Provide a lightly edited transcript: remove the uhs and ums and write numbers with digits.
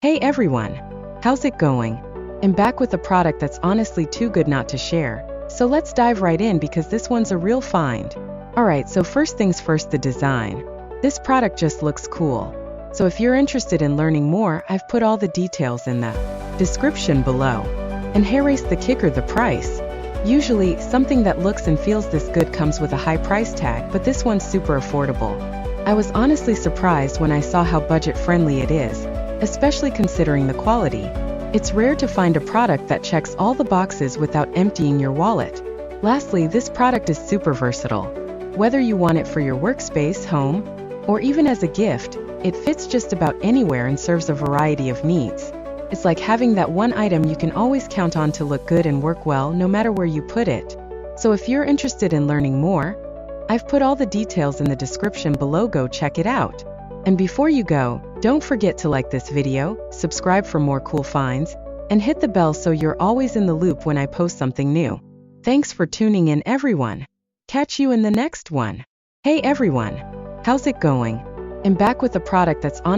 Hey everyone! How's it going? I'm back with a product that's honestly too good not to share. So let's dive right in because this one's a real find. Alright, so first things first, the design. This product just looks cool. So if you're interested in learning more, I've put all the details in the description below. And here's the kicker, the price. Usually, something that looks and feels this good comes with a high price tag, but this one's super affordable. I was honestly surprised when I saw how budget-friendly it is, especially considering the quality. It's rare to find a product that checks all the boxes without emptying your wallet. Lastly, this product is super versatile. Whether you want it for your workspace, home, or even as a gift, it fits just about anywhere and serves a variety of needs. It's like having that one item you can always count on to look good and work well no matter where you put it. So if you're interested in learning more, I've put all the details in the description below. Go check it out. And before you go, don't forget to like this video, subscribe for more cool finds, and hit the bell so you're always in the loop when I post something new. Thanks for tuning in, everyone. Catch you in the next one. Hey everyone! How's it going? I'm back with a product that's on